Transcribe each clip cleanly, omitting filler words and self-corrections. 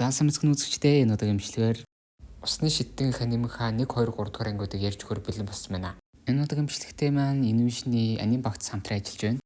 Заасан мэцгэн үзэгчдээ энэ удаагийн бичлэгээр усны шидийн анимынхаа 1, 2, 3 дугаар ангиудыг ярьж өгөхөр бэлэн болсон байна. Энэ удаагийн бичлэгтээ маань Inuyashны аним багц хамтран ажиллаж байна.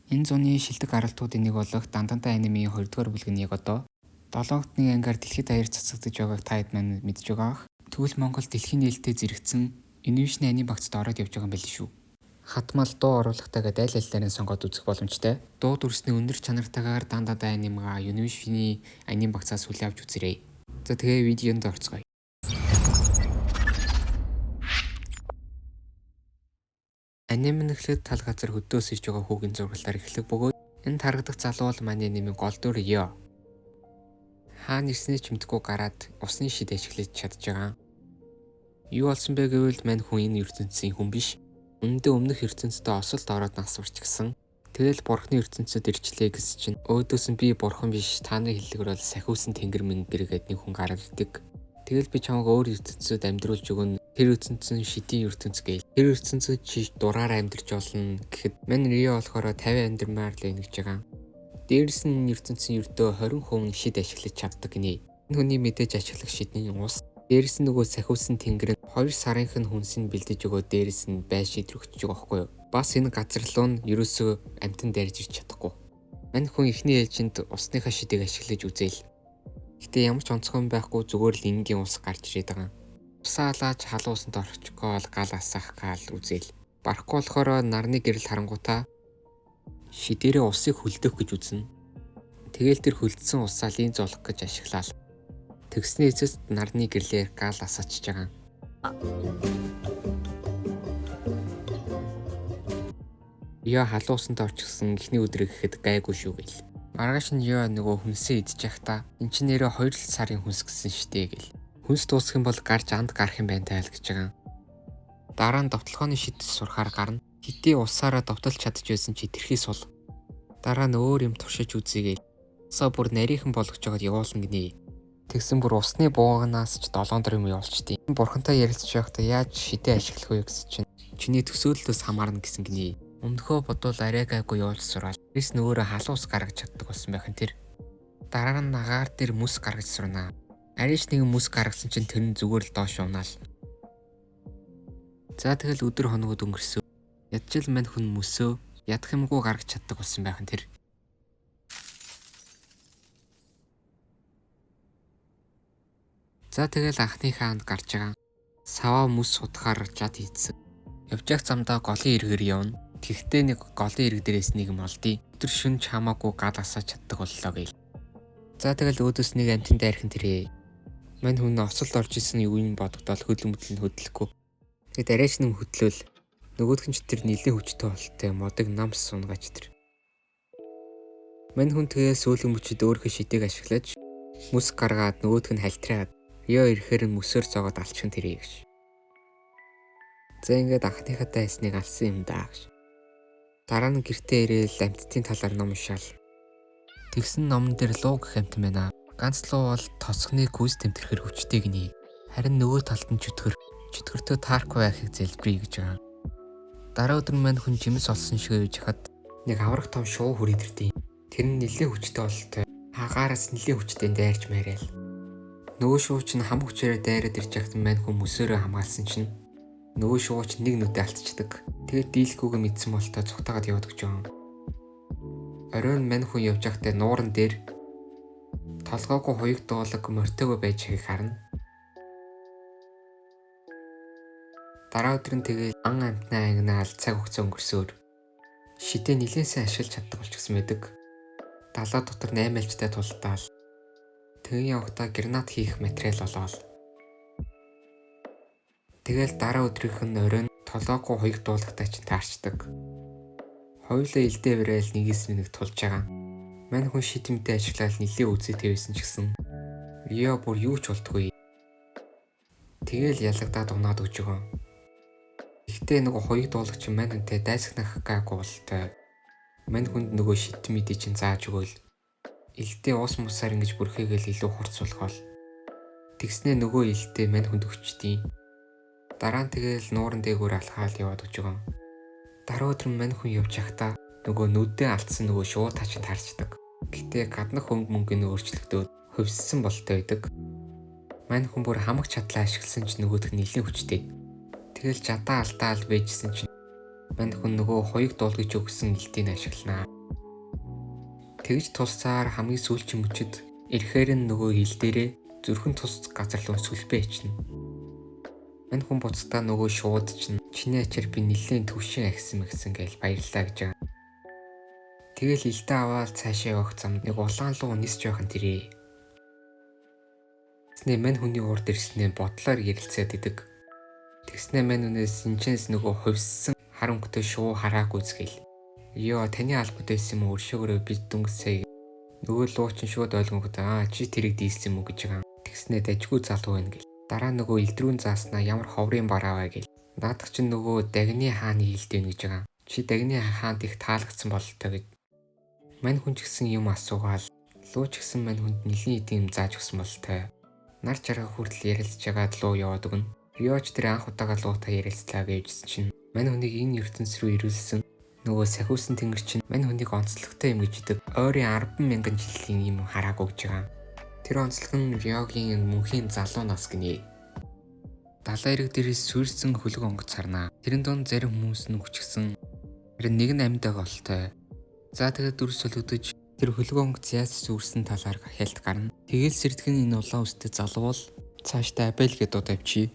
Энэ зуны шилдэг гаралтуудын нэг болох Дандантай анимын 2 дугаар бүлгийн яг одоо 7-т нэг ангиар дэлхийд даяар цацагдж байгааг та хэд маань мэдж байгаах. Тэгвэл Монгол дэлхийн нээлттэй зэрэгцэн Inuyashны аним багцд ороод явж байгаа юм байл шүү. Хатмал дуу оруулагтайгаа айл аллаараа сонгоод үзэх боломжтой. Дуу дүрсний өндөр чанартайгаар Дандантай анимгаа Inuyashны аним багцаас хүлээн авч үзээрэй. За тэгээ видеонд орцгоё. Аним нэхлэд тал газар хөдөөс ирж байгаа хүүгийн зургалаар эхлэх бөгөөд энэ тарагдах залуу бол манай нэмийн гол дүр Йо. Хаана ирснээ ч мэдгүй гараад усны шид ашиглаж чадж байгаа. Юу болсон бэ гэвэл мань хүн энэ ертөнцийн хүн биш. Үндэ өмнөх ертөнцид осолд ороод нас урчгсан. Тэгэл бурхны ертөнцид ирчлээ гэсэн чинь өөдөөс нь би бурхан биш, та нарын хэллэгэр бол сахиусан тэнгэр мэнгэр гэдэг нэг хүн гараад ирдэг. Тэгэл би чамайг өөр ертөнцид амьдруулж өгнө. Тэр ертөнцийн шидийн ертөнц гээл. Тэр ертөнцид чи дураараа амьдрч болно гэхэд мань Рио болохоор 50 амьдрмаар л ингэж байгаа. Дээрс нь ертөнцийн ердөө 20% шид ашиглаж чаддаг гинэ. Энэ хүний мэдээж ашиглах шидний ус. Дээрс нь нөгөө сахиусан тэнгэр нь 2 сарынх нь хүнсийг бэлдэж өгөө дээрс нь бай шидрэгч байгаа байхгүй юу? Бас энэ газарлуу нь ерөөсөө амтан дайрж ирч чадахгүй. Мань хүн ихний ээлжинд усныхаа шидийг ашиглаж үзээл. Гэтэ ямар ч онцгой байхгүй зүгээр л энгийн ус гарч ирээд байгаа. Усаа алааж халуусанд орчихгоо гал асаах гал үзээл. Барахгүй болохоор нарны гэрэл харангуутаа шидээрээ усыг хөлдөх гэж үзнэ. Тэгэл тэр хөлдсөн усаа линз олох гэж ашиглаад тэгсний эцэст нарны гэрлээр гал асаачж байгаа. Яа халуусанд орчихсон эхний өдрөө гэхэд гайгүй шүү гээл. Маргааш нь Яа нөгөө хүнсээ идчих та. Энд чинь нэрээ 2 сарын хүнс гэсэн штэ гэл. Хүнс дуусах юм бол гарч анд гарах юм байна тайл гэж байгаа. Дараа нь довтлохооны шидэс сурахаар гарна. Хитий усаараа довтолж чадж байсан чи тэрхий сул. Дараа нь өөр юм туршиж үзье гээл. Усаа бүр нарийнхан болгож жагаад явуулна гинэ. Тэгсэн бүр усны бууганаас ч 7 дор юм явуулчихдээ. Бурхантай ярилцж байхдаа яаж шидээ ашиглах вэ гэсэн чинь чиний төсөөллөөс хамаарна гэсэн гинэ. Өмнөхөө бодвол арай гайгүй явуулж сураал. Тэрс нь өөрөө халуус гаргаж чаддаг болсон байх нь тэр. Дараа нь нагаар дээр мүс гаргаж сурнаа. Арайч нэгэн мүс гаргасан чинь тэр нь зүгээр л доош унаал. За тэгэл өдөр хоногуд өнгөрсөө. Ядчил мань хүн мөсөө ядах юмгүй гаргаж чаддаг болсон байх нь тэр. За тэгэл анхны хаанд гарч байгаа. Саваа мүс сутахаар жад хийцэн. Явж явах замдаа голын эргээр явна. Тэгтээ нэг голын эрэг дээрээс нэг юм олдъё. Өдөр шөнө чамаагүй гал асааж чаддаг боллоо гээл. За тэгэл өөдөөс нэг амтэн дайрхан тэрээ. Мань хүн осолд орж исэн юу юм бодогдоод хөдлөмөдөл нь хөдлөхгүй. Тэгэд арайч нэм хөдлөөл. Нөгөөх нь ч тэр нэлээд хүчтэй болтой модог намс сунгач тэр. Мань хүн тэгээ сүүлэн мөчөд өөрийнхөө шидэг ашиглаж мүс гаргаад нөгөөх нь хальтраад Яа ирэхээр мөсөөр зоогоод алчихсан тэрээ гэж. За ингээд анхныхаа дайсныг алсан юм даа гэж. Дараа нь гэртээ ирээл амьтдын талаар ном уншаал. Тэгсэн номон дээр луу гэх амт байна. Ганц луу бол тосгоныг гүйс тэмтгэхэр хүчтэй гинэ. Харин нөгөө талд нь чөтгөртөө таарк байхыг зэлбэрий гэж байгаа. Дараа өдөр мань хүн жимс олсон шиг явж хахад нэг аврах том шуу хүрээдэртий. Тэр нь нэлээд хүчтэй болтой. Хагаараас нэлээд хүчтэй дайрч мараал. Нөгөө шуу чинь хам хүчээр дайраад ирж байхад мань хүн мөсөөрөө хамгаалсан чинь нөгөө шуу чинь нэг нүдэ алдчихдаг. Тэгээд дийлхүүгээ мэдсэн болтой цухтагаад яваад гэж байгаа. Оройн мань хүн явж байхдаа нууран дээр толгоогүй хоёуг дуулаг мортойгоо байж байгааг харна. Дараа өдөр нь тэгээд ан амтнаа ангинаал цаг хугацаа өнгөрсөөр шидээ нилээсээ ашиглаж чаддаг болчихсон байдаг. Далаа дотор 8 альчтай тултаал. Тэгэн явахдаа гранат хийх материал олоод. Тэгэл дараа өдрийнх нь оройн толгоогүй хоёуг дуулагтай чинь таарчдаг. Хоёулаа илдээ барайл нэгээс нэг тулж байгаа. Мань хүн шидэмтэй ашиглаад нилээ үзээтэй байсан ч гэсэн Рио бүр юу ч болтгүй. Тэгэл ялагдаад унаад өгч өгөө. Ихтэй нөгөө хоёуг дуулагч мань хүнтэй дайсагнах гайгүй болтой. Мань хүнд нөгөө шид мэдээ чинь зааж өгөөл. Илтээ ус мусаар ингэж бүрхээгээл илүү хурц болгоол. Тэгснээ нөгөө илтээ мань хүнд өгчдیں۔ Дараа нь тэгэл нууран дээгүүр алхаал яваад өгч байгаа. Дараа өдөр мань хүн явж байхдаа нөгөө нүдээ алдсан нөгөө шуу тачин таарчдаг. Гэтэ гаднах хөнгө мөнгөний өөрчлөгдөөд хувьссан болтой байдаг. Мань хүн бүр хамаг чадлаа ашигласан ч нөгөөх нь нэлээд хүчтэй. Тэгэл жадаа алдаал байжсэн чинь мань хүн нөгөө хоёуг дуулгаж өгсөн элдийг ашигланаа. Тэгж тулсаар хамгийн сүүлчийн мөчөд ирэхээр нь нөгөө хил дээрээ зүрхэн тус газар руу сүлбээ ичнэ. Мань хүн буцтаа нөгөө шууд чинь чиний ачаар би нэлээд төвшин агсан гэж баярлаа гэж байгаа. Тэгэл илдээ аваад цаашаа явах замд нэг улаан луу нисж байхын тэрээ. Тэснэ мань хүний урд ирснээ бодлоор ярилцаад идэг. Тэгснэ мань үнээс синчэнс нөгөө хувьссан хар өнгөтэй шуу харааг үзгээл. Йоо таны албад байсан юм өршөөгөрөө би дүнсээ. Нөгөө луу чинь шууд ойлгонгод чи тэрийг дийлсэн юм уу гэж байгаа. Тэгснэ дажгүй залуу байна гэл. Дараа нөгөө илдрүүн зааснаа ямар ховрын бараа вэ гэл. Наадах чинь нөгөө дагны хааны хилдэн гэж байгаа. Чи дагны хаанд их таалагдсан бололтой гэж. Мань хүн ч гэсэн юм асуугаал. Луу ч гэсэн мань хүнд нэлийн идэм зааж өгсөн бололтой. Нар чарга хүртэл ярилцж байгаад луу яваад өгнө. Йооч тэр анх удаага луутай ярилцлаа гэжсэн чинь мань хүнийг энэ ертөнц рүү ирүүлсэн. Нөгөө сахиусан тэнгэр чинь мань хүнийг онцлогтой юм гэж идэг. Ойрын 10,000 жилийн юм хараагүй гэж байгаа. Тэр онцлог нь Рёгийн мөнхийн залуу нас гинэ. Далайн эрэг дээрээс сүрсэн хөлөг онгоц харнаа. Тэрэн донд зарим хүмүүс нь хүчгсэн. Тэр нэг нь амьд байгаа болтой. За тэгээд дүрс солигдож тэр хөлөг онгоц яаж сүрсэн талаар хялт гарна. Тэгэл сэрдгэн энэ улаан үстэй залуу бол цаашдаа Абель гэдээ дууд авчи.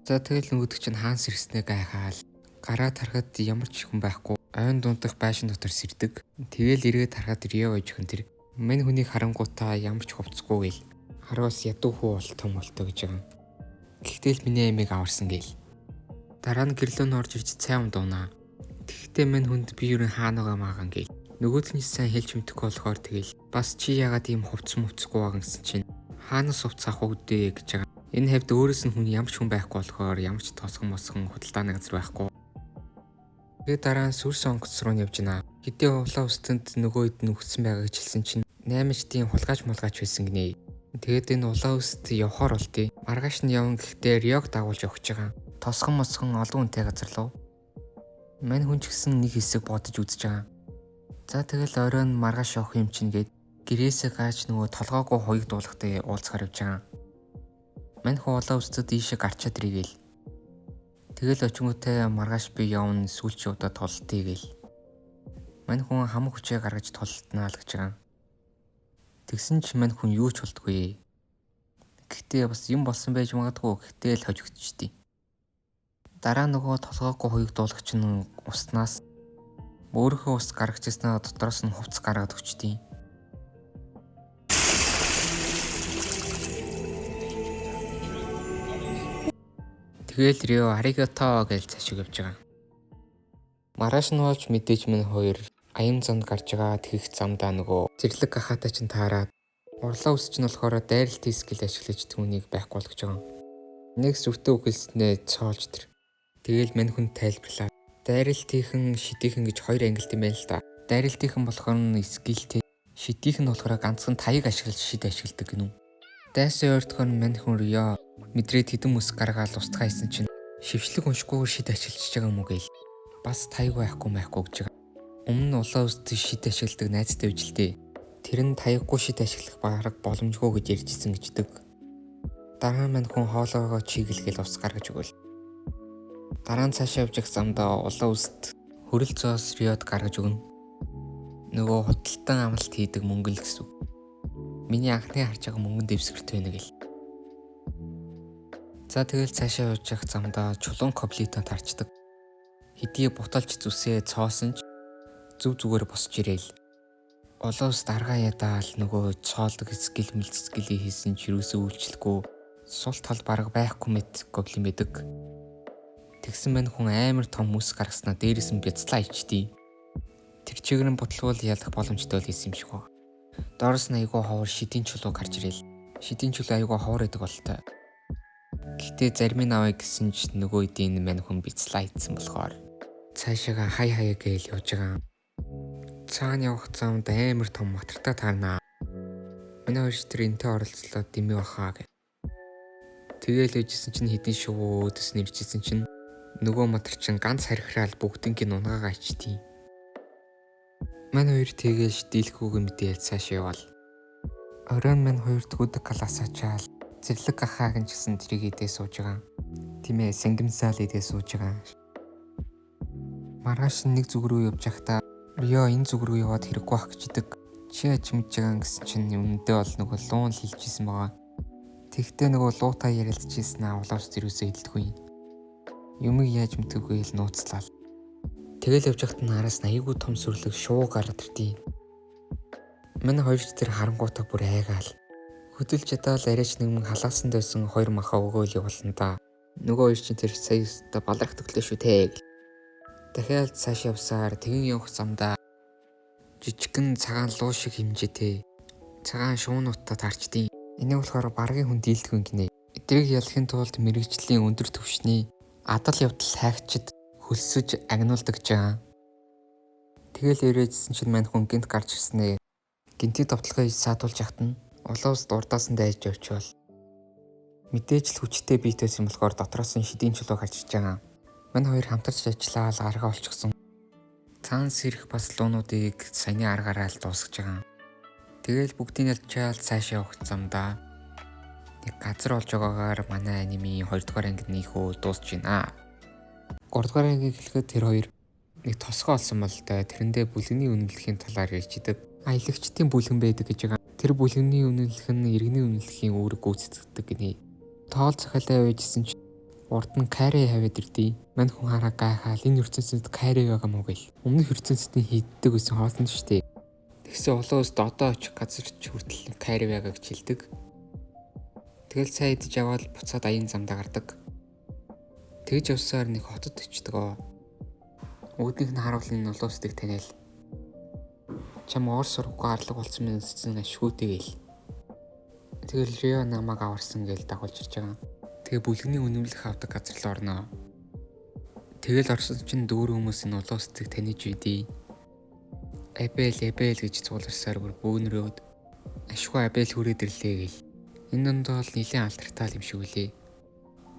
За тэгэл нөгөөдөг чинь хаанс ирснээ гайхаал. Гараа тарахад ямар ч хүн байхгүй. Ойн дундах байшин дотор сэрдэг. Тэгэл эргээд харахад Рио ojхон тэр мань хүнийг харангуутаа ямар ч хувцсгүй гэл. Хараас ядуу хүү болтой гэж байгаа. Гэхдээ л миний эмийг аварсан гээл. Дараа нь гэрлөө нь орж ирж цай ундуунаа. Тэгэхдээ мань хүнд би юу хаана байгаа маагаан гээл. Нөгөөд нь сайн хэлж мэдэхгүй болохоор тэгэл бас чи яагаад ийм хувцсан байгаа гэсэн чинь хаанаас хувцсах үгдээ гэж байгаа. Энэ хавьд өөрөөс нь хүн ямар ч хүн байхгүй болохоор ямар ч тосгон мосгон худалдааны газар байхгүй. Тэгээд дараа нь сүрс онгоц руу явж гинэ. Хэдий улаан үстэнд нөгөөд нь үхсэн байгаа гэж хэлсэн чинь 8 штийн хулгайч байсан гинэ. Тэгээд энэ улаан үст явхаар болтыг. Маргааш нь явна гэхдээ Риог дагуулж өгч байгаа. Тосгон мосгон олон хүнтэй газар руу. Мань хүн ч гэсэн нэг хэсэг бодож үзэж байгаа. За тэгэл оройн маргааш явах юм чинь гээд гэрээсээ гаач нөгөө толгоогүй хоёуг дуулахтай уулзахаар явж байгаа. Мань хүн улаан үстэд ийшээ гарчаад ирэгээл. Тэгэл очингүүтээ маргааш би явна сүүлч удаа толтъя гээл. Мань хүн хамаг хүчээ гаргаж толтнаа л гэж байгаа. Тэгсэн ч мань хүн юу ч болдгүй. Гэхдээ бас юм болсон байж магадгүй гэхдээ л хожигдчихтий. Дараа нөгөө толгоогүй хоёуг дуулагч нь уснаас өөрийнхөө ус гаргаж ирснээр дотроос нь хувцас гаргаад өчтий. Тэгэл Рио аригато гэж цаашиг явж байгаа. Маргааш нь болж мэдээж минь хоёр аян занд гарч байгаа тэгэх замдаа нөгөө зэрлэг гахаатай чинь таараад урлаа үс чинь болохоор дайралт хийсгэл ашиглаж түүнийг байхгүй болгож байгаа. Нэг зүвтэ үгэлснээ цоолж тэр. Тэгэл мань хүн тайлбарлаа. Дайралтынхан шидийнхэн гэж хоёр ангилт юм байна л да. Дайралтынхан болохоор нь скилтэй. Шидийнхэн нь болохоор ганцхан таяг ашиглаж шид ашигладаг гинү. Дайсан ойртохоор мань хүн Рио мэдрээд хэдэн мөс гаргаал устгаа хийсэн чинь шившлэг уншгүйгээр шид ашиглаж байгаа юм уу гээл. Бас таяг байхгүй гэж байгаа. Өмнө нь улаан үст шид ашигладаг найзтай үжилтэй. Тэр нь таяггүй шид ашиглах бараг боломжгүй гэж ярьжсэн гэждэг. Дараа нь мань хүн хоолоогоо чиглэгээл ус гаргаж өгөөл. Дараа нь цаашаа явж их замдаа улаан үст хөрөл зоос Риод гаргаж өгнө. Нөгөө худалдан амлалт хийдэг мөнгө л гэсэн. Миний анхны харж байгаа мөнгөнд дэвсгэрт байна гэл. За тэгэл цаашаа явж их замдаа чулуун коплитон тарчдаг. Хэдий буталж зүсээ цоосон ч зүгээр босч ирээл. Улаан үст аргаа ядаал нөгөө цоолдог скил мэлцгэлээ хийсэн ч юусоо үйлчлэхгүй сул тал бараг байхгүй мэт гоблин байдаг. Тэгсэн мань хүн амар том мөс гаргаснаа дээрээс нь бяцлаа ичтий. Тэр чигээр нь бодлогол ялах боломжтой л хийсэн юм шиг байна. Доороос нь айгүй ховор шидийн чулуу гарч ирээл. Шидийн чулуу айгүй ховор байдаг болтой. Гэхдээ зарим нь авъя гэсэн ч нөгөө эдийн мань хүн бяцлаа ицсэн болохоор цаашаага хаяа гээл явж байгаа. Цаана явах замд амар том матартаа таарнаа. Манай хоёр тэр энтэй оролцлоо дэмий бахаа гэ. Тэгээл ээжсэн чинь хэдин шувуу өдөс нэрчсэн чинь нөгөө матар чинь ганц харихраал бүгднийг унгаагаа ичтий. Манай хоёр тэгээл дийлхүүгээ мэдээл цааш яваал. Оройн минь 2 дахь өдөр классаа чаал зэрлэг ахааг нь ч гэсэн тэрийг идээ сууж байгаа. Тийм ээ, сэнгэмсаал идээ сууж байгаа. Маргааш нэг зүг рүү явж байхдаа Рио энэ зүг рүү яваад хэрэггүй бах гэж идэг. Чи аж мэдж байгаа гэсэн чинь өмнөдөө бол нөгөө луун л хэлжсэн байгаа. Тэгтээ нөгөө луутаа ярилцчихсэн авлаас зэрүүсээ хэлдэггүй. Юмыг яаж мэдвэгүй л нууцлаа. Тэгэл явж байхад нь араас аягүй том сүрлэг шуу гараад ирдээ. Манай хоёр ч тэр харангуйтаа бүр айгаал. Хөдөлж чадаал арайч нэгэн халаасан дайсан 2 маха өгөөл явуулна да. Нөгөө хоёр чинь тэр сая өстө баларх төглөө шүү те. Дахиад цааш явсаар тэгин явах замдаа жижигхэн цагаан луу шиг хэмжээтэй цагаан шуунуудтай тарчдیں۔ Энийг болохоор баргийн хүн дийлдэггүй гинэ. Эдрийг ялахын тулд мэрэгжлийн өндөр түвшний адал явдал хайгчид хөлсөж агнуулдаг жаа. Тэгэл ирээдсэн чинь мань хүн гинт гарч ирснэ. Гинтийн товтлогоо саадуулж яхад нь улаус дурдаасан дайж явчвал мэдээж л хүчтэй биетээс юм болохоор дотроос нь шидийн чулуу гарч иж байгаа. Мань хоёр хамтарч ажиллаад аргаа олчихсон. Цаанс ирэх бас луунуудыг саяны аргаараа л дуусгаж байгаа. Тэгэл бүгдийн ялчаал цааш явах замдаа нэг газар олж байгаагаар манай анимын 2 дугаар ангид нөхөө дуусж байна. 3 дугаар ангийг хэлэхэд тэр хоёр нэг тосгоо олсон бол та тэрэндээ бүлгэний үнэлэхийн талаар ярьж идэг. Аялагчдын бүлгэн байдаг гэж байгаа. Тэр бүлгэний үнэлэх нь иргэний үнэлэхийн үүрэг гүйцэтгэдэг гинэ. Тоол цахилаа байжсэн чинь урд нь каре хавьд ирдээ. Мань хүн хараа гайхаал энэ ертөнцид каре байгаа мó гэл. Өмнөх ертөнцийн хийддэг гэсэн хоолн шүү дээ. Тэгсэн улаус одоо очих газар ч хүртэл каре байгаа гэж хэлдэг. Тэгэл цай идэж аваад буцаад аян замдаа гардаг. Тэгж явсаар нэг хотод очдөг. Үүднийх нь харуулын улуустыг таниал. Чам ор сурахгүй арлаг болсон минь гэсэн ашгүйтэй гэл. Тэгэл Рио намайг аварсан гээл дагуулж ирж байгаа. Тэгээ бүлгэний үнэмлэх авдаг газар руу орноо. Тэгэл орсон чинь дүүр хүмүүс нь улуустыг таних үйдээ. Абел гэж цууларсаар бүр бөөнрөөд ашгүй Абел хүрээд ирлээ гэл. Энэ донд бол нэлийн алдартай юм шиг үлээ.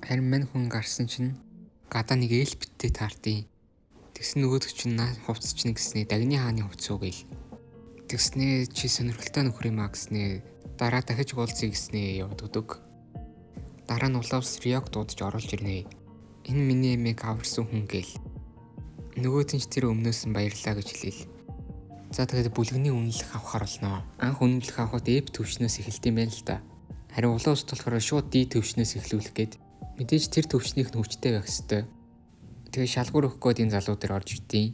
Харин мань хүн гарсан чинь гадаа нэг эльптэй таартыг. Тэгсэн нөгөөдөг чинь хувцсч нэгснээ Дагны хааны хувцс уу гээл. Тэгснээ чи сонирхолтой нөхөр юм а гэснээ дараа дахиж уулзъя гэснээ яваад өдөг. Дараа нь улаавс Риог дуудаж оруулж ирнэ. Энэ миний эмээг аварсан хүн гээл. Нөгөөд нь ч тэр өмнөөс нь баярлаа гэж хэлээл. За тэгээд бүлгэний үнэлэх авахар болноо. Анх үнэлэх авахд эп төвшнөөс эхэлдэм байл л да. Харин улаавс болохоор шууд ди төвшнөөс эхлүүлэх гээд мэдээж тэр төвшнийх нь хүчтэй байх ёстой. Тэгээ шалгуур өгөх гээд энэ залуу дээр орж ирдیں۔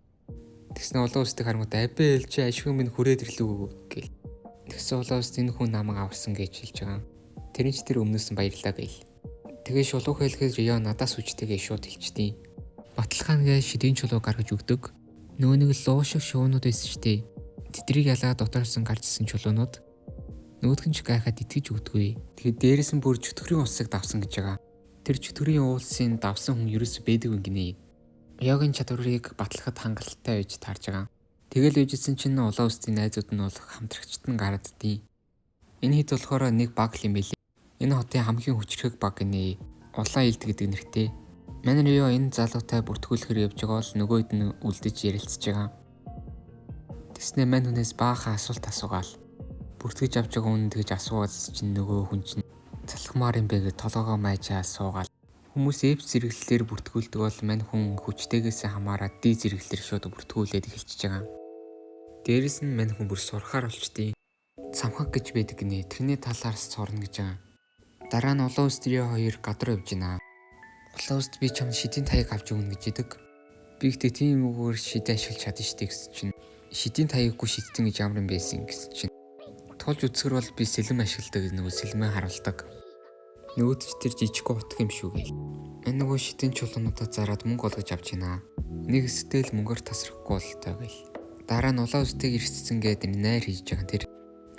Тэгснэ улаусдаг харангуут Абел чи ашгүй минь хүрээд ирлээ гэл. Тэгсэн улаус энэ хүн намайг аварсан гэж хэлж байгаа. Тэр нь ч тэр өмнөөс нь баярлаа гээл. Тэгээ шулуух хэлгээд Рио надаас үчтэйгээ шууд хэлчихдیں۔ Баталгаангээ шидийн чулуу гаргаж өгдөг. Нөгөө нэг луу шиг шуунууд байсан штэ. Тэдрийг ялаа дотоорсон гарчсан чулуунууд. Нөгөөх нь ч гайхаад итгэж өгдөггүй. Тэгээд дээрээс нь бүр чөтгөрийн усыг давсан гэж байгаа. Тэр чөтгөрийн уулсын давсан хүн ерөөс байдаг юм гинэ. Риогийн чадварыг батлахад хангалттай байж таарж байгаа. Тэгэл үжсэн чинь улаустын найзууд нь бол хамтрагчд нь гараддیں۔ Энэ хэд болохоор нэг баг юм билээ. Энэ хотын хамгийн хүчрхэг баг гинэ. Улаан илт гэдэг нэртэй. Манай Рио энэ залуутай бүртгүүлэхээр явж байгаа бол нөгөөд нь үлдэж ярилцж байгаа. Тэснэ мань хүнээс баахан асуулт асуугаал. Бүртгэж авч байгаа хүн тэгж асуугаас чинь нөгөө хүн чинь залхмаар юм бэ гэж толгоогоо майжаа суугаал. Хүмүүс эп зэрэглэлээр бүртгүүлдэг бол мань хүн хүчтэйгээс хамаарат ди зэрэглэлээр шууд бүртгүүлээд эхэлчихэж байгаа. Дээрээс нь мань хүн бүр сурахаар болчтیں۔ Цамхаг гэж байдаг гинэ. Тэрний талаар сурна гэж байгаа. Дараа нь улаус Рио хоёр гадар явж байна. Улаust би чамд шидийн таяг авч өгнө гэж идэг. Би ихтэй тийм үгээр шид ашиглаж чадна штэ гэсэн чинь шидийн таяггүй шидтэн гэж ямар юм байсан гэсэн чинь тулж үцгэр бол би сэлэм ашигладаг нөгөө сэлмээ харуулдаг. Нөгөөд ч тэр жижиг утга юм шүү гээл. Энэ нөгөө шидийн чулуунуудаа зараад мөнгө олгож авч байна. Нэг хэсэгтэл мөнгөөр тасрахгүй бол таа гээл. Дараа нь улаустыг ирсцэн гээд найр хийж байгаа тэр.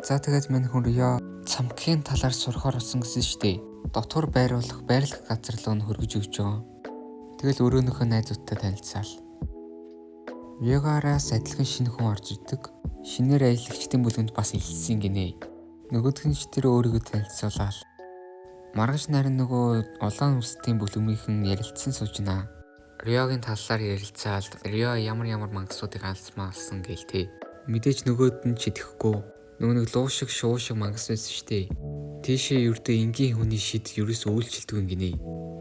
За тэгээд мань хүн Рио цамхгийн талаар сурахаар болсон гэсэн штэ. Дотор байрлах газар руу хөргөж өгч байгаа. Тэгэл өрөөнийхөө найзуудтай танилцаал. Риогаараас адилхан шинэ хүн орж ирдэг. Шинээр аялагчдын бүлгэнд бас илсэн гинэ. Нөгөөх нь ч тэр өөрийгөө танилцуулаад маргааш нарийн нөгөө улаан үстийн бүлгэмийнхэн ярилцсан суужнаа. Риогийн талаар ярилцаал Рио ямар мангасуудыг алсан гээл тээ. Мэдээж нөгөөд нь ч идэхгүй. Нөгөө нэг луу шиг шуу шиг мангас байсан шүү дээ. Тийшээ ердөө энгийн хүний шийдэл ерөөсөө үйлчлдэг юм гинэ.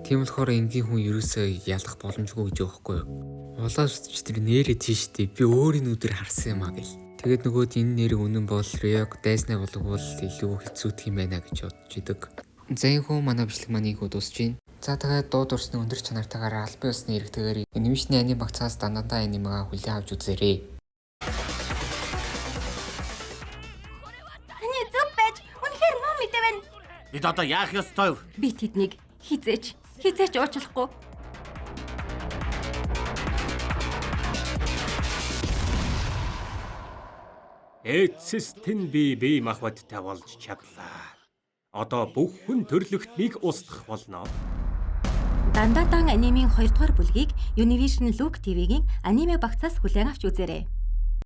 Тийм болохоор энгийн хүн ерөөсөө ялах боломжгүй гэж байхгүй юу? Улаан үсч тэр нэрээ тийштэй би өөрийн нүдээр харсан юм а гэл. Тэгээд нөгөөд энэ нэр үнэн бол Рёг дайснаа болов илүү хэцүүдх юм байна гэж бодож идэг. За энэ хүн манай бичлэг маань ийгүү дуусж байна. За тэгээд дууд урсны өндөр чанартайгаар албан ёсны эрхтэйгээр анимашны аним багцаас дандаа анимаа хүлээн авч үзээрэй. Таны зөв байж үнэхээр муу мэдээ байна. Бид одоо яах ёстой вэ? Би тэднийг хизээч уучлахгүй. Эцэстэн би бие махбодтой болж чадлаа. Одоо бүх хүн төрлөختнийг устгах болно. Дандадан анимын 2 дугаар бүлгийг Univision Look TV-гийн аниме багцаас хүлээн авч үзээрэй.